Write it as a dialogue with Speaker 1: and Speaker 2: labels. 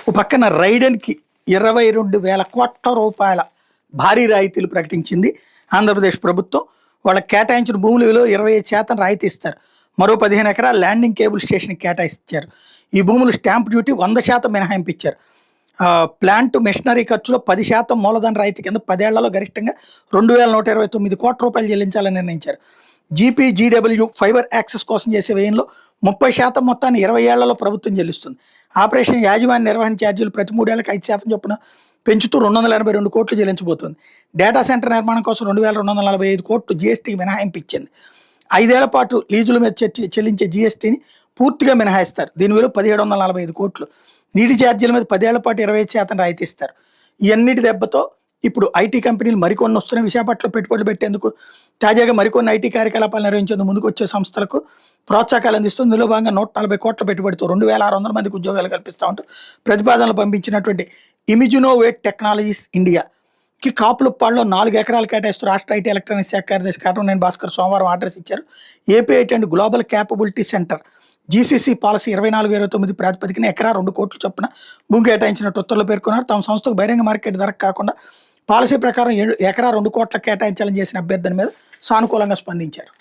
Speaker 1: ఓ పక్కన రైడెన్‌కి 22,000 కోట్ల రూపాయల భారీ రాయితీలు ప్రకటించింది ఆంధ్రప్రదేశ్ ప్రభుత్వం. వాళ్ళకి కేటాయించిన భూముల విలువ 25% రాయితీ ఇస్తారు. మరో 15 ఎకరాల ల్యాండింగ్ కేబుల్ స్టేషన్‌కి కేటాయించారు. ఈ భూములు స్టాంప్ డ్యూటీ 100% మినహాయింపు ఇచ్చారు. ప్లాంట్ మెషినరీ ఖర్చులో 10% మూలధన రాయితీ కింద 10 ఏళ్లలో గరిష్టంగా 2,129 కోట్ల రూపాయలు చెల్లించాలని నిర్ణయించారు. జీపీజీడబ్ల్యూ ఫైబర్ యాక్సెస్ కోసం చేసే వ్యయంలో 30% మొత్తాన్ని 20 ఏళ్లలో ప్రభుత్వం చెల్లిస్తుంది. ఆపరేషన్ యాజమాన్య నిర్వహణ ఛార్జీలు ప్రతి 3 ఏళ్లకు 5% చొప్పున పెంచుతూ 282 కోట్లు చెల్లించబోతోంది. డేటా సెంటర్ నిర్మాణం కోసం 2,245 కోట్లు జీఎస్టీ మినహాయింపు ఇచ్చింది. 5 ఏళ్ల పాటు లీజుల మీద చెల్లించే జీఎస్టీని పూర్తిగా మినహాయిస్తారు. దీని విలువ 1,745 కోట్లు. నీటి ఛార్జీల మీద 10 ఏళ్ల పాటు 25% రాయితీ ఇస్తారు. ఈ అన్నిటి దెబ్బతో ఇప్పుడు ఐటీ కంపెనీలు మరికొన్ని వస్తున్నాయి. విశాఖపట్నంలో పెట్టుబడులు పెట్టేందుకు తాజాగా మరికొన్ని ఐటీ కార్యకలాపాలు నిర్వహించేందుకు ముందుకు వచ్చే సంస్థలకు ప్రోత్సాహకాలు అందిస్తుంది. ఇందులో భాగంగా 140 కోట్ల పెట్టుబడితో 2,600 మందికి ఉద్యోగాలు కల్పిస్తూ ఉంటారు. ప్రతిపాదనలు పంపించినటువంటి ఇమిజినోవేట్ టెక్నాలజీస్ ఇండియాకి కాపులుప్పాడులో 4 ఎకరాలు కేటాయిస్తూ రాష్ట్ర ఐటీ ఎలక్ట్రానిక్స్ శాఖ కార్యదర్శి కాటమనేని భాస్కర్ సోమవారం అడ్రస్ ఇచ్చారు. AP IT and global capability centre GCC policy 24/29 ప్రాతిపదికన ఎకరా 2 కోట్ల చొప్పున భూమి కేటాయించినట్టు ఉత్తర్వులు పేర్కొన్నారు. తమ సంస్థకు బహిరంగ మార్కెట్ ధరకు కాకుండా పాలసీ ప్రకారం ఎకరా 2 కోట్ల కేటాయించాలని చేసిన అభ్యర్థన మీద సానుకూలంగా స్పందించారు.